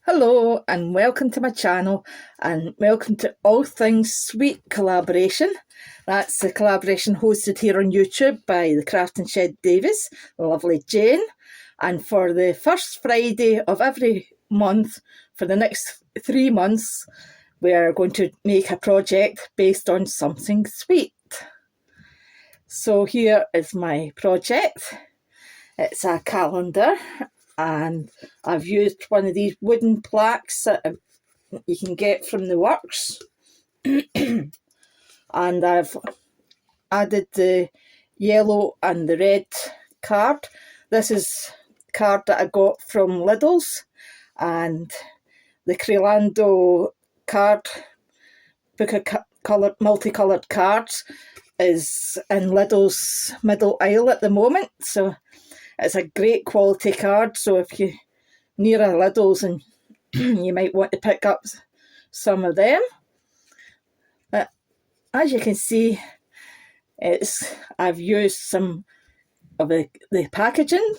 Hello and welcome to my channel and welcome to All Things Sweet Collaboration. That's the collaboration hosted here on YouTube by the Crafty Jan Davis, the lovely Jane. And for the first Friday of every month for the next 3 months, we're going to make a project based on something sweet. So here is my project. It's a calendar, and I've used one of these wooden plaques that you can get from the works. And I've added the yellow and the red card. This is a card that I got from Lidl's, and the Crelando card book of multicoloured cards is in Lidl's middle aisle at the moment. So it's a great quality card, so if you're near a Lidl's and you might want to pick up some of them. But as you can see, I've used some of the packaging.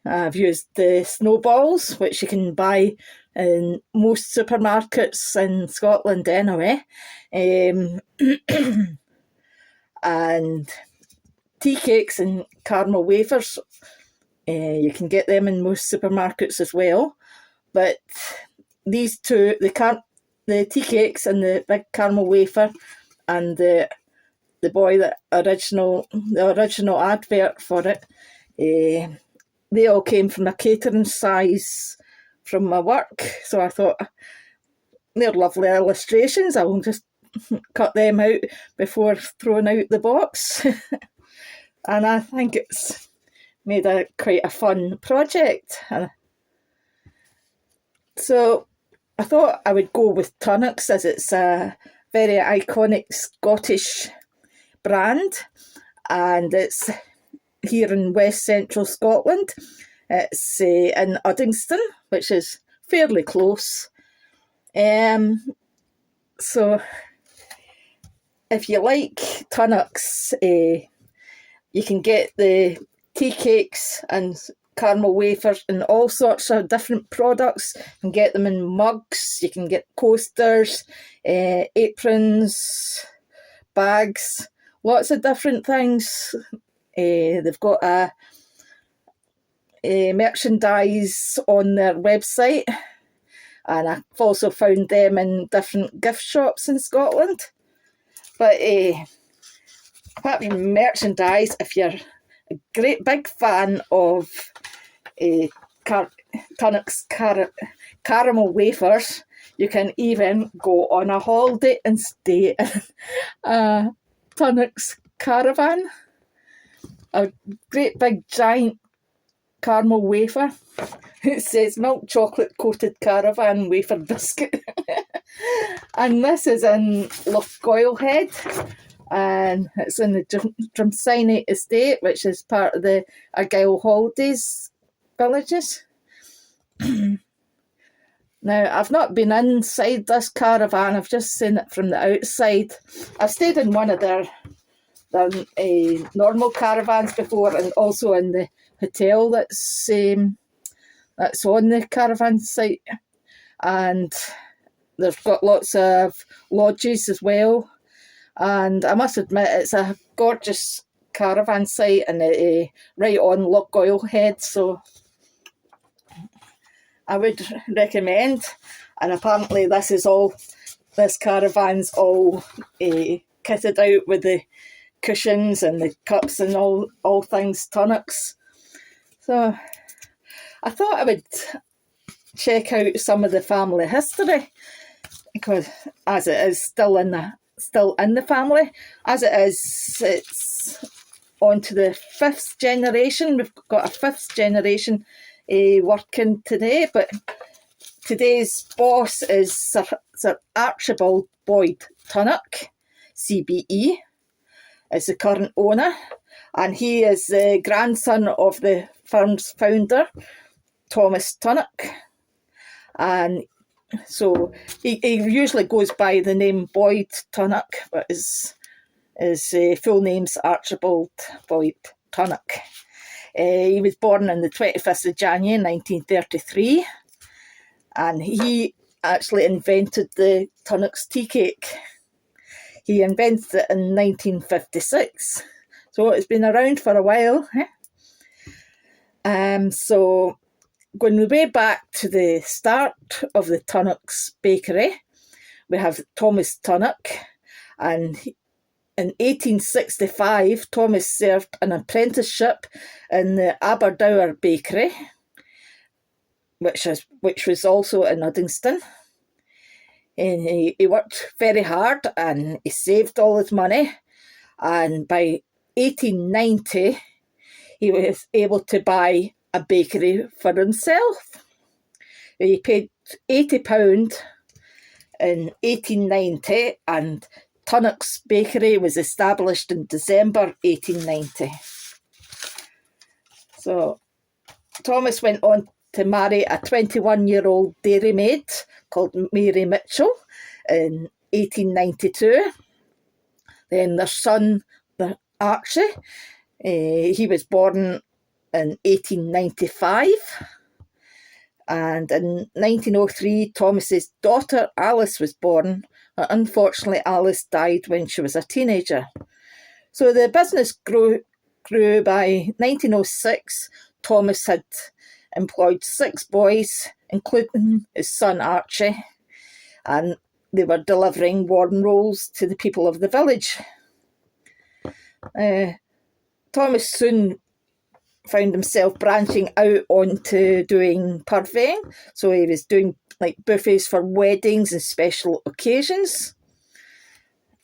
I've used the snowballs, which you can buy in most supermarkets in Scotland anyway. And tea cakes and caramel wafers. You can get them in most supermarkets as well. But these two, the tea cakes and the big caramel wafer and the original advert for it, they all came from a catering size from my work. So I thought, they're lovely illustrations. I'll just cut them out before throwing out the box. And I think it's made quite a fun project. So I thought I would go with Tunnocks, as it's a very iconic Scottish brand, and it's here in West Central Scotland. It's in Uddingston, which is fairly close. So if you like Tunnocks, you can get the tea cakes and caramel wafers and all sorts of different products. You can get them in mugs, you can get coasters, aprons, bags, lots of different things. They've got a merchandise on their website, and I've also found them in different gift shops in Scotland. But apart from merchandise, if you're a great big fan of Tunnocks caramel wafers, you can even go on a holiday and stay in a Tunnocks caravan. A great big giant caramel wafer. It says milk chocolate coated caravan wafer biscuit. And this is in Lochgoilhead, and it's in the Drumsine estate, which is part of the Argyll Holidays villages. Now, I've not been inside this caravan, I've just seen it from the outside. I've stayed in one of their normal caravans before, and also in the hotel that's on the caravan site. And they've got lots of lodges as well. And I must admit, it's a gorgeous caravan site, and right on Lochgoilhead, so I would recommend. And apparently this caravan's all kitted out with the cushions and the cups and all things Tunnocks. So I thought I would check out some of the family history, because as it is still in the family, as it is, it's on to the 5th generation. We've got a 5th generation working today, but today's boss is Sir Archibald Boyd Tunnock, CBE, is the current owner, and he is the grandson of the firm's founder, Thomas Tunnock. And so he usually goes by the name Boyd Tunnock, but his full name's Archibald Boyd Tunnock. He was born on the 25th of January 1933, and he actually invented the Tunnock's tea cake. He invented it in 1956, so it's been around for a while. So going way back to the start of the Tunnock's bakery, we have Thomas Tunnock, and in 1865, Thomas served an apprenticeship in the Aberdour bakery, which was also in Uddingston. And he worked very hard and he saved all his money. And by 1890, he was able to buy a bakery for himself. He paid £80 in 1890, and Tunnock's Bakery was established in December 1890. So Thomas went on to marry a 21-year-old dairymaid called Mary Mitchell in 1892. Then their son, Archie, he was born in 1895. And in 1903, Thomas's daughter Alice was born. Unfortunately, Alice died when she was a teenager. So the business grew by 1906. Thomas had employed 6 boys, including his son Archie, and they were delivering warm rolls to the people of the village. Thomas soon found himself branching out onto doing purveying, so he was doing like buffets for weddings and special occasions.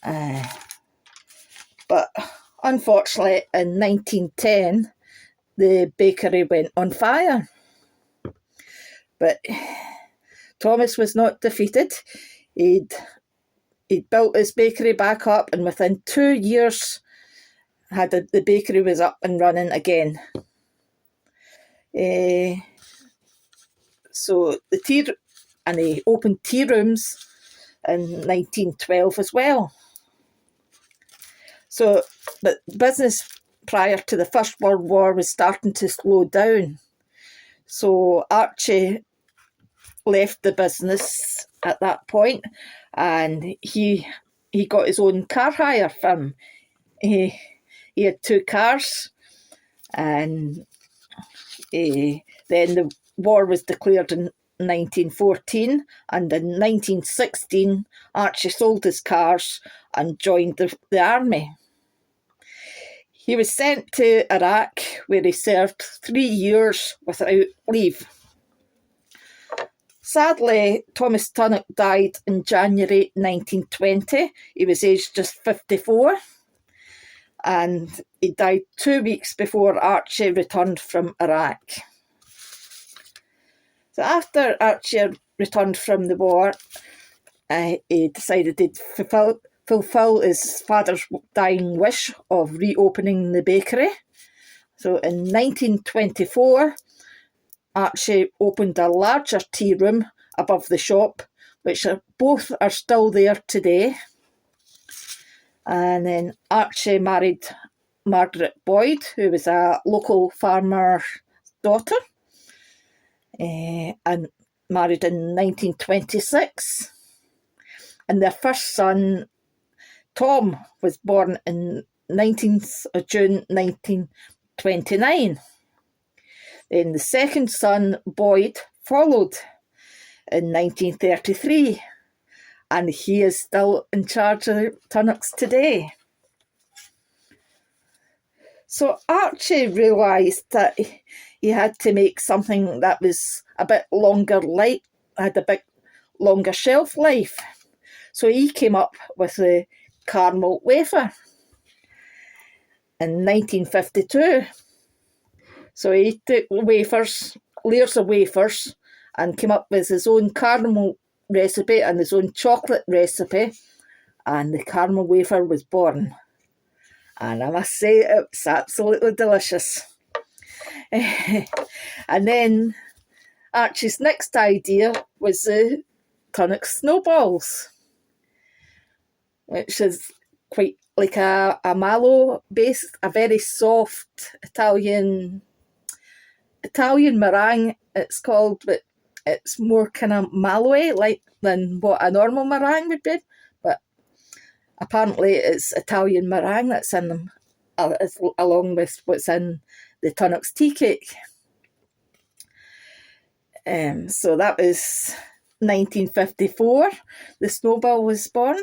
But unfortunately, in 1910, the bakery went on fire. But Thomas was not defeated. He'd built his bakery back up, and within 2 years, the bakery was up and running again. So he opened tea rooms in 1912 as well. So the business prior to the First World War was starting to slow down. So Archie left the business at that point, and he got his own car hire firm. He had 2 cars, and then the war was declared in 1914, and in 1916 Archie sold his cars and joined the army. He was sent to Iraq, where he served 3 years without leave. Sadly, Thomas Tunnock died in January 1920. He was aged just 54, and he died 2 weeks before Archie returned from Iraq. So after Archie returned from the war, he decided he'd fulfil his father's dying wish of reopening the bakery. So in 1924, Archie opened a larger tea room above the shop, which both are still there today. And then Archie married Margaret Boyd, who was a local farmer's daughter, and married in 1926. And their first son, Tom, was born on 19th of June 1929. Then the second son, Boyd, followed in 1933, and he is still in charge of Tunnock's today. So Archie realised that he had to make something that was a bit longer had a bit longer shelf life. So he came up with the caramel wafer in 1952. So he took layers of wafers, and came up with his own caramel recipe and his own chocolate recipe, and the caramel wafer was born. And I must say, it's absolutely delicious. And then Archie's next idea was the Tunnock snowballs, which is quite like a mallow base, a very soft Italian meringue, it's called, but it's more kind of mallowy than what a normal meringue would be, but apparently it's Italian meringue that's in them, along with what's in the Tunnocks tea cake. So that was 1954. The Snowball was born,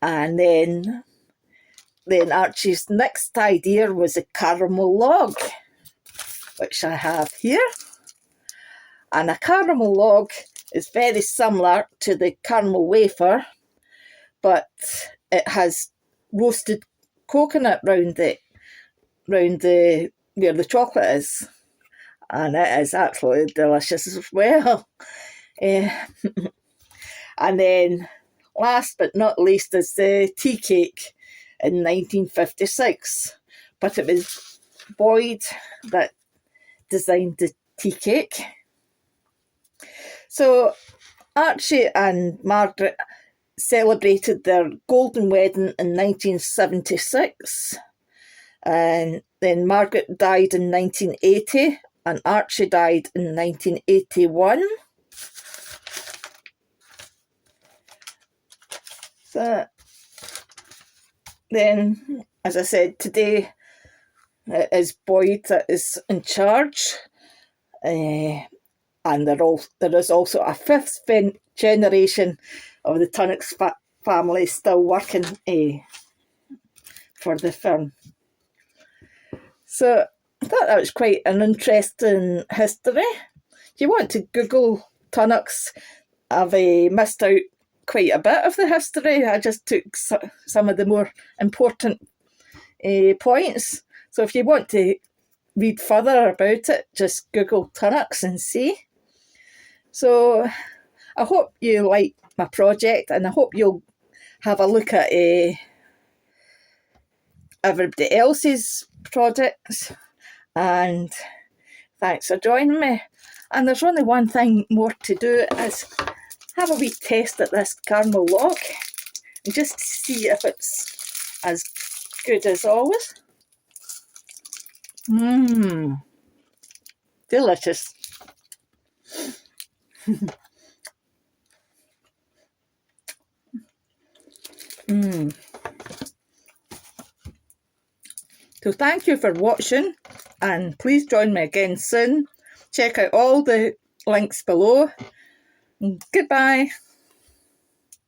and then Archie's next idea was a caramel log, which I have here. And a caramel log is very similar to the caramel wafer, but it has roasted coconut round where the chocolate is, and it is absolutely delicious as well. And then last but not least is the tea cake in 1956, but it was Boyd that designed the tea cake. So Archie and Margaret celebrated their golden wedding in 1976, and then Margaret died in 1980 and Archie died in 1981. So then, as I said, today it is Boyd that is in charge, and there is also a fifth generation of the Tunnocks family still working for the firm. So I thought that was quite an interesting history. If you want to Google Tunnocks, I've missed out quite a bit of the history. I just took some of the more important points. So if you want to read further about it, just Google Tunnocks and see. So I hope you like my project, and I hope you'll have a look at everybody else's projects. And thanks for joining me. And there's only one thing more to do, is have a wee taste at this caramel log and just see if it's as good as always. Delicious. So thank you for watching, and please join me again soon. Check out all the links below. Goodbye.